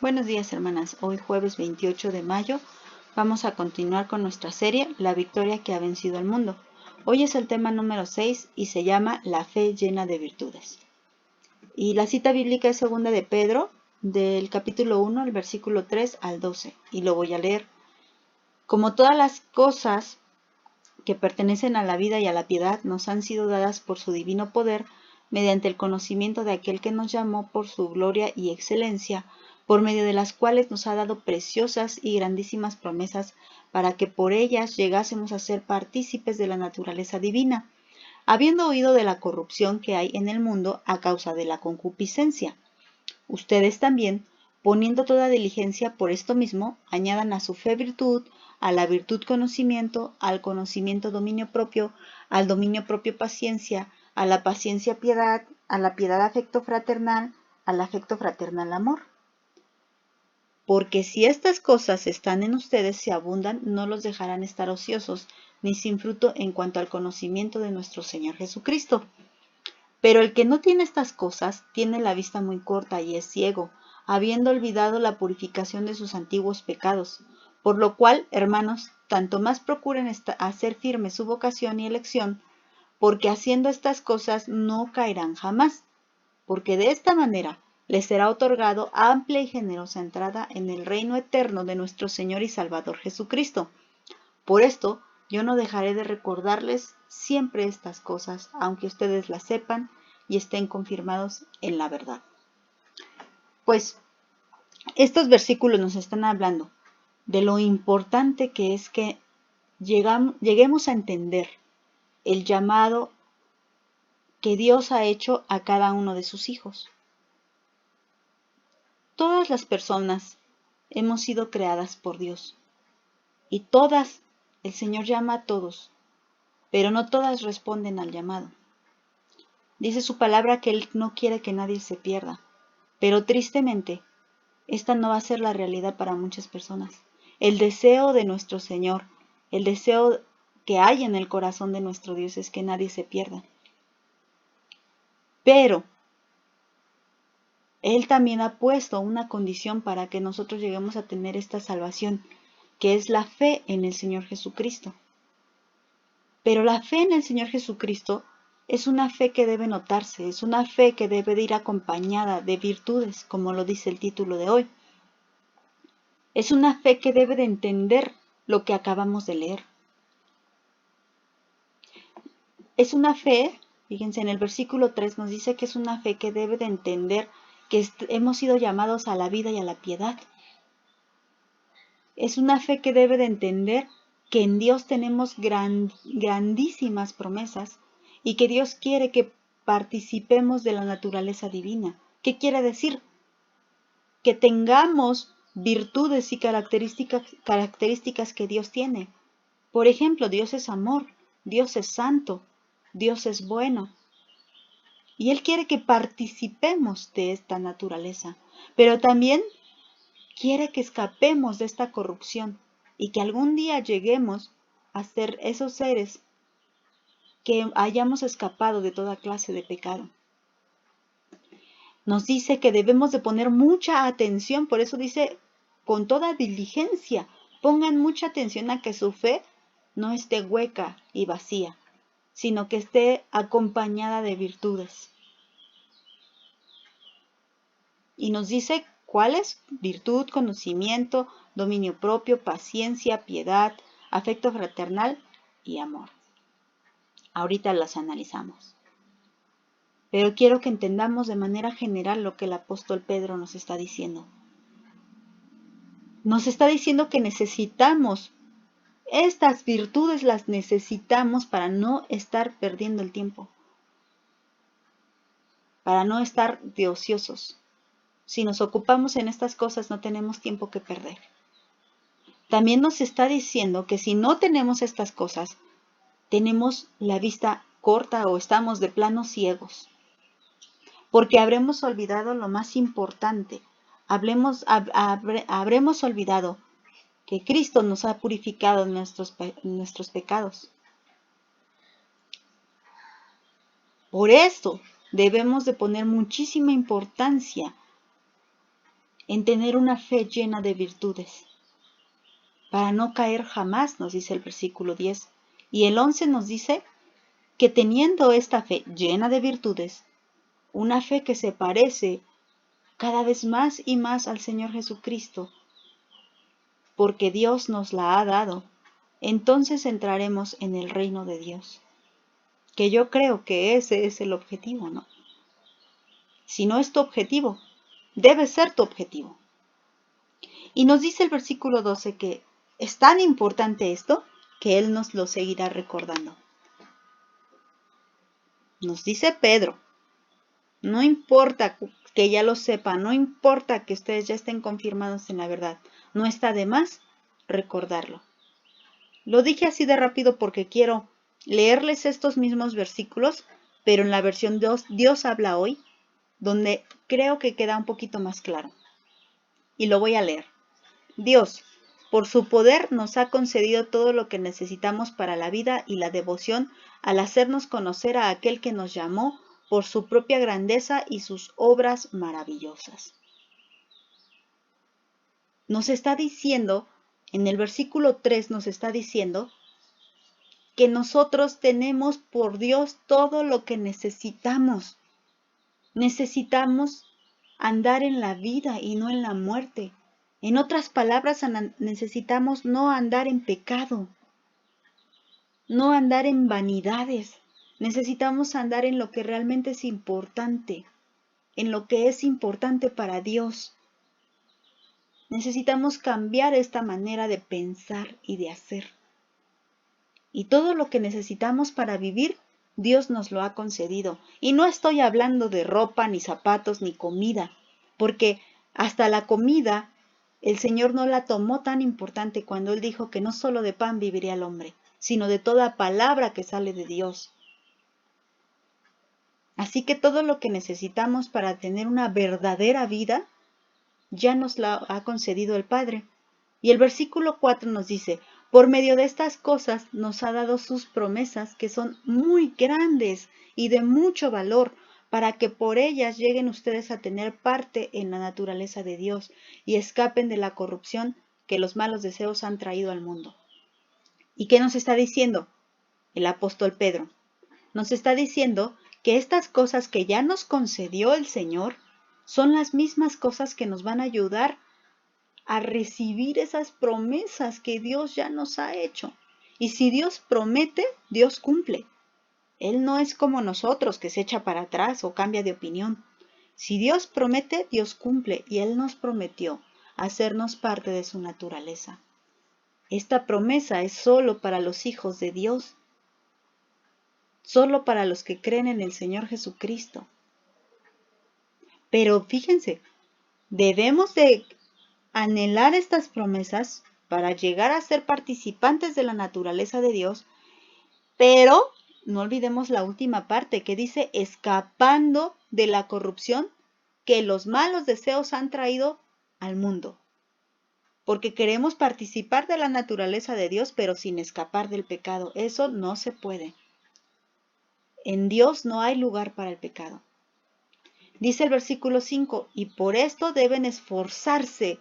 Buenos días, hermanas. Hoy jueves 28 de mayo vamos a continuar con nuestra serie La victoria que ha vencido al mundo. Hoy es el tema número 6 y se llama La fe llena de virtudes. Y la cita bíblica es segunda de Pedro, del capítulo 1, el versículo 3 al 12. Y lo voy a leer. Como todas las cosas que pertenecen a la vida y a la piedad nos han sido dadas por su divino poder, mediante el conocimiento de aquel que nos llamó por su gloria y excelencia, por medio de las cuales nos ha dado preciosas y grandísimas promesas, para que por ellas llegásemos a ser partícipes de la naturaleza divina, habiendo oído de la corrupción que hay en el mundo a causa de la concupiscencia. Ustedes también, poniendo toda diligencia por esto mismo, añadan a su fe virtud, a la virtud conocimiento, al conocimiento dominio propio, al dominio propio paciencia, a la paciencia piedad, a la piedad afecto fraternal, al afecto fraternal amor. Porque si estas cosas están en ustedes, si abundan, no los dejarán estar ociosos, ni sin fruto en cuanto al conocimiento de nuestro Señor Jesucristo. Pero el que no tiene estas cosas, tiene la vista muy corta y es ciego, habiendo olvidado la purificación de sus antiguos pecados. Por lo cual, hermanos, tanto más procuren hacer firme su vocación y elección, porque haciendo estas cosas no caerán jamás, porque de esta manera les será otorgado amplia y generosa entrada en el reino eterno de nuestro Señor y Salvador Jesucristo. Por esto, yo no dejaré de recordarles siempre estas cosas, aunque ustedes las sepan y estén confirmados en la verdad. Pues, estos versículos nos están hablando de lo importante que es que lleguemos a entender el llamado que Dios ha hecho a cada uno de sus hijos. Todas las personas hemos sido creadas por Dios y todas, el Señor llama a todos, pero no todas responden al llamado. Dice su palabra que Él no quiere que nadie se pierda, pero tristemente, esta no va a ser la realidad para muchas personas. El deseo de nuestro Señor, el deseo que hay en el corazón de nuestro Dios es que nadie se pierda. Pero Él también ha puesto una condición para que nosotros lleguemos a tener esta salvación, que es la fe en el Señor Jesucristo. Pero la fe en el Señor Jesucristo es una fe que debe notarse, es una fe que debe de ir acompañada de virtudes, como lo dice el título de hoy. Es una fe que debe de entender lo que acabamos de leer. Es una fe, fíjense, en el versículo 3 nos dice que es una fe que debe de entender que hemos sido llamados a la vida y a la piedad. Es una fe que debe de entender que en Dios tenemos grandísimas promesas y que Dios quiere que participemos de la naturaleza divina. ¿Qué quiere decir? Que tengamos virtudes y características que Dios tiene. Por ejemplo, Dios es amor, Dios es santo, Dios es bueno. Y Él quiere que participemos de esta naturaleza, pero también quiere que escapemos de esta corrupción y que algún día lleguemos a ser esos seres que hayamos escapado de toda clase de pecado. Nos dice que debemos de poner mucha atención, por eso dice con toda diligencia, pongan mucha atención a que su fe no esté hueca y vacía, sino que esté acompañada de virtudes. Y nos dice cuáles: virtud, conocimiento, dominio propio, paciencia, piedad, afecto fraternal y amor. Ahorita las analizamos. Pero quiero que entendamos de manera general lo que el apóstol Pedro nos está diciendo. Nos está diciendo que necesitamos estas virtudes, las necesitamos para no estar perdiendo el tiempo, para no estar de ociosos. Si nos ocupamos en estas cosas, no tenemos tiempo que perder. También nos está diciendo que si no tenemos estas cosas, tenemos la vista corta o estamos de plano ciegos. Porque habremos olvidado lo más importante. Habremos olvidado que Cristo nos ha purificado nuestros pecados. Por esto debemos de poner muchísima importancia en tener una fe llena de virtudes, para no caer jamás, nos dice el versículo 10. Y el 11 nos dice que teniendo esta fe llena de virtudes, una fe que se parece cada vez más y más al Señor Jesucristo, porque Dios nos la ha dado, entonces entraremos en el reino de Dios. Que yo creo que ese es el objetivo, ¿no? Si no es tu objetivo, debe ser tu objetivo. Y nos dice el versículo 12 que es tan importante esto que Él nos lo seguirá recordando. Nos dice Pedro, no importa que ya lo sepan, no importa que ustedes ya estén confirmados en la verdad, no está de más recordarlo. Lo dije así de rápido porque quiero leerles estos mismos versículos, pero en la versión Dios habla hoy, donde creo que queda un poquito más claro. Y lo voy a leer. Dios, por su poder, nos ha concedido todo lo que necesitamos para la vida y la devoción al hacernos conocer a aquel que nos llamó por su propia grandeza y sus obras maravillosas. Nos está diciendo, en el versículo 3 nos está diciendo que nosotros tenemos por Dios todo lo que necesitamos. Necesitamos andar en la vida y no en la muerte. En otras palabras, necesitamos no andar en pecado, no andar en vanidades. Necesitamos andar en lo que realmente es importante, en lo que es importante para Dios. Necesitamos cambiar esta manera de pensar y de hacer. Y todo lo que necesitamos para vivir, Dios nos lo ha concedido. Y no estoy hablando de ropa, ni zapatos, ni comida, porque hasta la comida el Señor no la tomó tan importante cuando Él dijo que no solo de pan viviría el hombre, sino de toda palabra que sale de Dios. Así que todo lo que necesitamos para tener una verdadera vida, ya nos la ha concedido el Padre. Y el versículo 4 nos dice, por medio de estas cosas nos ha dado sus promesas que son muy grandes y de mucho valor, para que por ellas lleguen ustedes a tener parte en la naturaleza de Dios y escapen de la corrupción que los malos deseos han traído al mundo. ¿Y qué nos está diciendo el apóstol Pedro? Nos está diciendo que estas cosas que ya nos concedió el Señor son las mismas cosas que nos van a ayudar a recibir esas promesas que Dios ya nos ha hecho. Y si Dios promete, Dios cumple. Él no es como nosotros, que se echa para atrás o cambia de opinión. Si Dios promete, Dios cumple, y Él nos prometió hacernos parte de su naturaleza. Esta promesa es solo para los hijos de Dios, solo para los que creen en el Señor Jesucristo. Pero fíjense, debemos de anhelar estas promesas para llegar a ser participantes de la naturaleza de Dios, pero no olvidemos la última parte que dice escapando de la corrupción que los malos deseos han traído al mundo. Porque queremos participar de la naturaleza de Dios, pero sin escapar del pecado. Eso no se puede. En Dios no hay lugar para el pecado. Dice el versículo 5, y por esto deben esforzarse,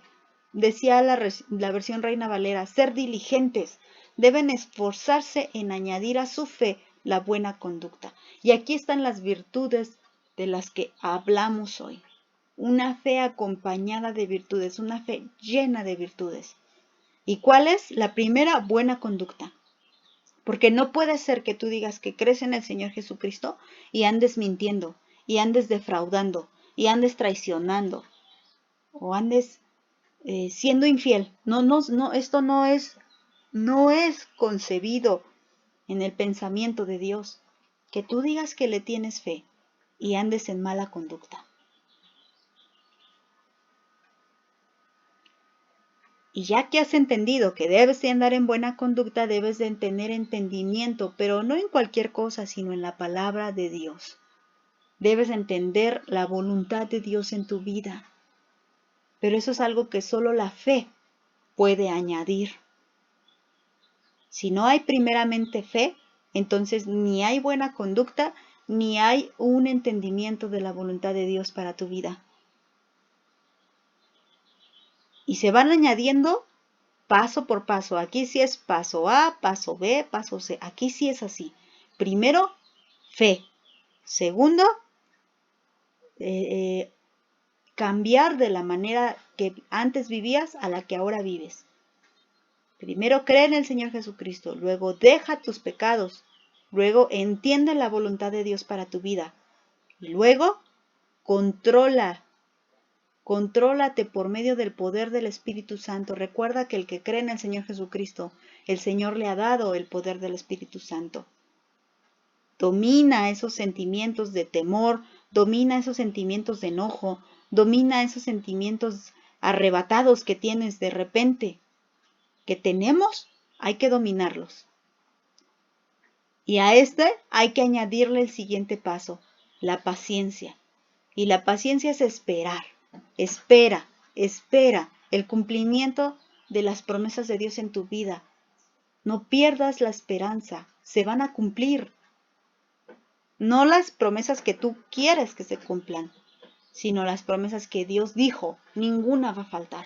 decía la versión Reina Valera, ser diligentes, deben esforzarse en añadir a su fe la buena conducta. Y aquí están las virtudes de las que hablamos hoy. Una fe acompañada de virtudes, una fe llena de virtudes. ¿Y cuál es? La primera, buena conducta. Porque no puede ser que tú digas que crees en el Señor Jesucristo y andes mintiendo, y andes defraudando, y andes traicionando, o andes siendo infiel. No, esto no es concebido en el pensamiento de Dios. Que tú digas que le tienes fe y andes en mala conducta. Y ya que has entendido que debes de andar en buena conducta, debes de tener entendimiento, pero no en cualquier cosa, sino en la palabra de Dios. Debes entender la voluntad de Dios en tu vida. Pero eso es algo que solo la fe puede añadir. Si no hay primeramente fe, entonces ni hay buena conducta, ni hay un entendimiento de la voluntad de Dios para tu vida. Y se van añadiendo paso por paso. Aquí sí es paso A, paso B, paso C. Aquí sí es así. Primero, fe. Segundo, cambiar de la manera que antes vivías a la que ahora vives. Primero cree en el Señor Jesucristo, luego deja tus pecados, luego entiende la voluntad de Dios para tu vida y luego contrólate por medio del poder del Espíritu Santo. Recuerda que el que cree en el Señor Jesucristo, el Señor le ha dado el poder del Espíritu Santo. Domina esos sentimientos de temor, domina esos sentimientos de enojo, domina esos sentimientos arrebatados que tienes de repente, que tenemos, hay que dominarlos. Y a este hay que añadirle el siguiente paso, la paciencia. Y la paciencia es esperar. Espera el cumplimiento de las promesas de Dios en tu vida. No pierdas la esperanza, se van a cumplir. No las promesas que tú quieres que se cumplan, sino las promesas que Dios dijo, ninguna va a faltar.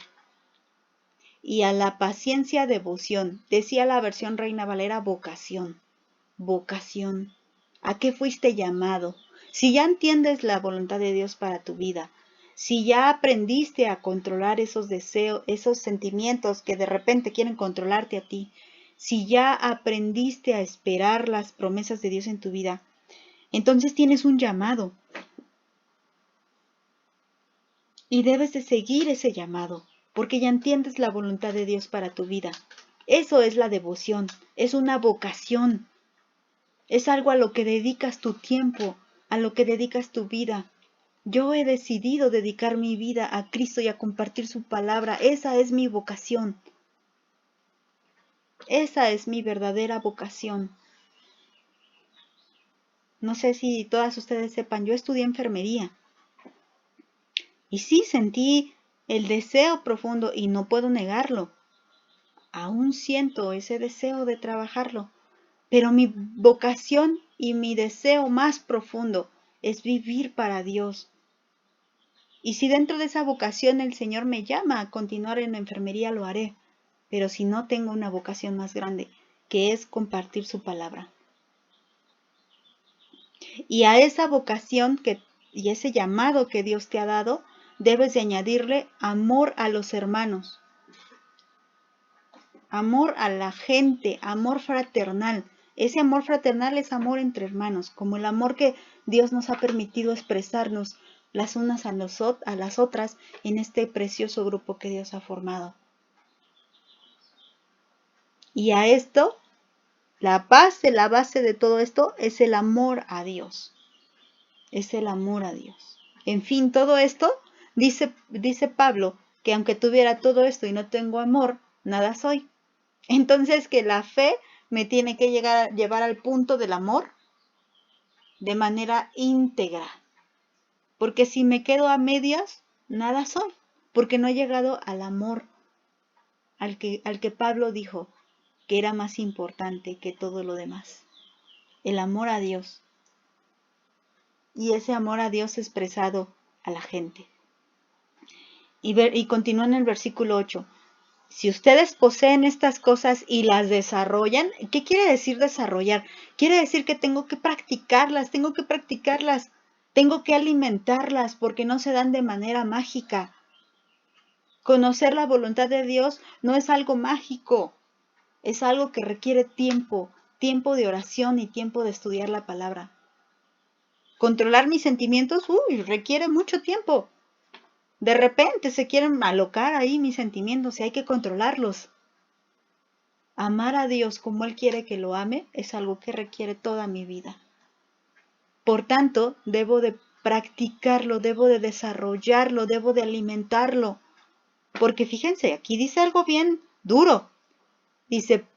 Y a la paciencia, devoción. Decía la versión Reina Valera, vocación. Vocación. ¿A qué fuiste llamado? Si ya entiendes la voluntad de Dios para tu vida, si ya aprendiste a controlar esos deseos, esos sentimientos que de repente quieren controlarte a ti, si ya aprendiste a esperar las promesas de Dios en tu vida, entonces tienes un llamado. Y debes de seguir ese llamado, porque ya entiendes la voluntad de Dios para tu vida. Eso es la devoción, es una vocación. Es algo a lo que dedicas tu tiempo, a lo que dedicas tu vida. Yo he decidido dedicar mi vida a Cristo y a compartir su palabra. Esa es mi vocación. Esa es mi verdadera vocación. No sé si todas ustedes sepan, yo estudié enfermería. Y sí sentí el deseo profundo y no puedo negarlo. Aún siento ese deseo de trabajarlo. Pero mi vocación y mi deseo más profundo es vivir para Dios. Y si dentro de esa vocación el Señor me llama a continuar en la enfermería, lo haré. Pero si no, tengo una vocación más grande, que es compartir su palabra. Y a esa vocación y ese llamado que Dios te ha dado, debes de añadirle amor a los hermanos. Amor a la gente, amor fraternal. Ese amor fraternal es amor entre hermanos, como el amor que Dios nos ha permitido expresarnos las unas a las otras en este precioso grupo que Dios ha formado. Y a esto, la base de todo esto es el amor a Dios. Es el amor a Dios. En fin, todo esto, dice Pablo, que aunque tuviera todo esto y no tengo amor, nada soy. Entonces que la fe me tiene que llevar al punto del amor de manera íntegra. Porque si me quedo a medias, nada soy. Porque no he llegado al amor al que Pablo dijo que era más importante que todo lo demás. El amor a Dios. Y ese amor a Dios expresado a la gente. Y continúa en el versículo 8. Si ustedes poseen estas cosas y las desarrollan, ¿qué quiere decir desarrollar? Quiere decir que tengo que practicarlas, tengo que alimentarlas porque no se dan de manera mágica. Conocer la voluntad de Dios no es algo mágico, es algo que requiere tiempo de oración y tiempo de estudiar la palabra. Controlar mis sentimientos, requiere mucho tiempo. De repente se quieren alocar ahí mis sentimientos y hay que controlarlos. Amar a Dios como Él quiere que lo ame es algo que requiere toda mi vida. Por tanto, debo de practicarlo, debo de desarrollarlo, debo de alimentarlo. Porque fíjense, aquí dice algo bien duro. Dice,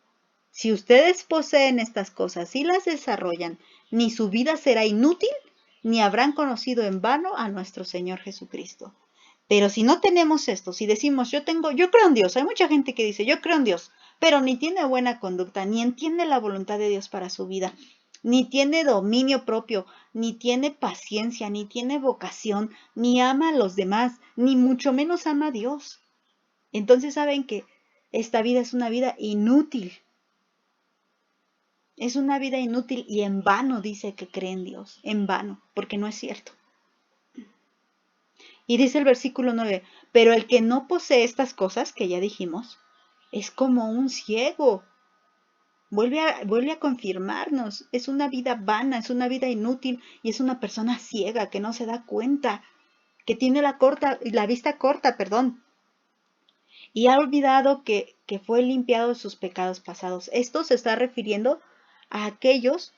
si ustedes poseen estas cosas y las desarrollan, ni su vida será inútil, ni habrán conocido en vano a nuestro Señor Jesucristo. Pero si no tenemos esto, si decimos, yo creo en Dios, hay mucha gente que dice, yo creo en Dios, pero ni tiene buena conducta, ni entiende la voluntad de Dios para su vida, ni tiene dominio propio, ni tiene paciencia, ni tiene vocación, ni ama a los demás, ni mucho menos ama a Dios. entonces saben que esta vida es una vida inútil. Es una vida inútil y en vano dice que cree en Dios, en vano, porque no es cierto. Y dice el versículo 9, pero el que no posee estas cosas que ya dijimos, es como un ciego. Vuelve a confirmarnos, es una vida vana, es una vida inútil y es una persona ciega que no se da cuenta, que tiene la vista corta, y ha olvidado que fue limpiado de sus pecados pasados. Esto se está refiriendo a aquellos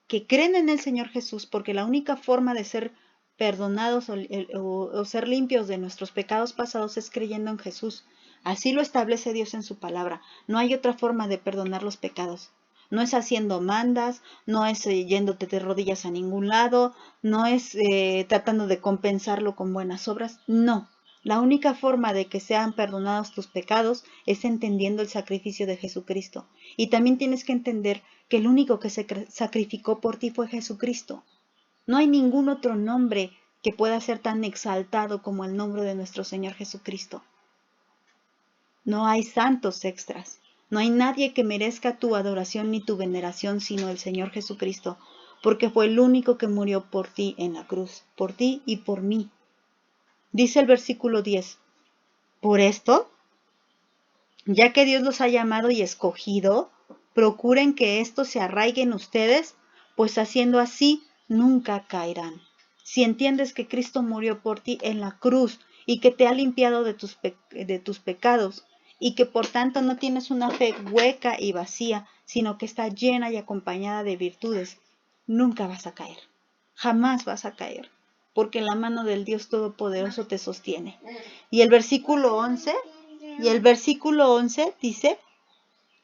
que creen en el Señor Jesús, porque la única forma de ser perdonados o ser limpios de nuestros pecados pasados es creyendo en Jesús. Así lo establece Dios en su palabra. No hay otra forma de perdonar los pecados. No es haciendo mandas, no es yéndote de rodillas a ningún lado, no es tratando de compensarlo con buenas obras. No. La única forma de que sean perdonados tus pecados es entendiendo el sacrificio de Jesucristo. Y también tienes que entender que el único que se sacrificó por ti fue Jesucristo. No hay ningún otro nombre que pueda ser tan exaltado como el nombre de nuestro Señor Jesucristo. No hay santos extras. No hay nadie que merezca tu adoración ni tu veneración sino el Señor Jesucristo, porque fue el único que murió por ti en la cruz, por ti y por mí. Dice el versículo 10, por esto, ya que Dios los ha llamado y escogido, procuren que esto se arraigue en ustedes, pues haciendo así nunca caerán. Si entiendes que Cristo murió por ti en la cruz y que te ha limpiado de tus pecados y que por tanto no tienes una fe hueca y vacía, sino que está llena y acompañada de virtudes, nunca vas a caer. Jamás vas a caer, porque la mano del Dios Todopoderoso te sostiene. Y el versículo 11 dice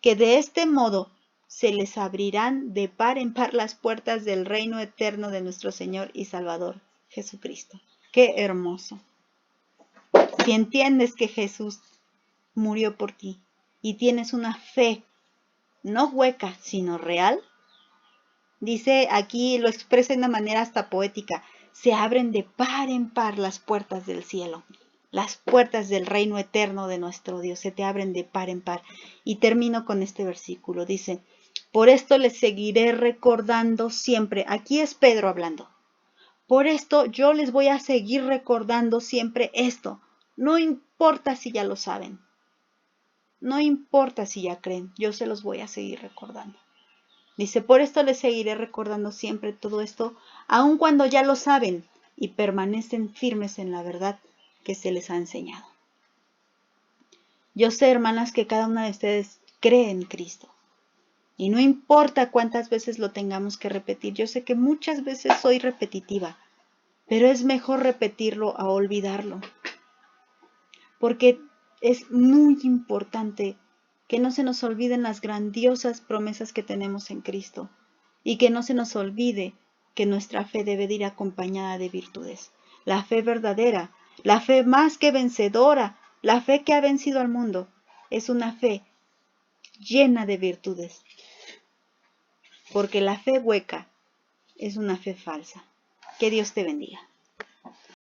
que de este modo se les abrirán de par en par las puertas del reino eterno de nuestro Señor y Salvador Jesucristo. ¡Qué hermoso! Si entiendes que Jesús murió por ti y tienes una fe no hueca, sino real, dice aquí, lo expresa de una manera hasta poética, se abren de par en par las puertas del cielo. Las puertas del reino eterno de nuestro Dios se te abren de par en par. Y termino con este versículo. Dice, por esto les seguiré recordando siempre. Aquí es Pedro hablando. Por esto yo les voy a seguir recordando siempre esto. No importa si ya lo saben. No importa si ya creen. Yo se los voy a seguir recordando. Dice, por esto les seguiré recordando siempre todo esto, aun cuando ya lo saben y permanecen firmes en la verdad que se les ha enseñado. Yo sé, hermanas, que cada una de ustedes cree en Cristo. Y no importa cuántas veces lo tengamos que repetir. Yo sé que muchas veces soy repetitiva, pero es mejor repetirlo a olvidarlo. Porque es muy importante que no se nos olviden las grandiosas promesas que tenemos en Cristo y que no se nos olvide que nuestra fe debe de ir acompañada de virtudes. La fe verdadera, la fe más que vencedora, la fe que ha vencido al mundo, es una fe llena de virtudes. Porque la fe hueca es una fe falsa. Que Dios te bendiga.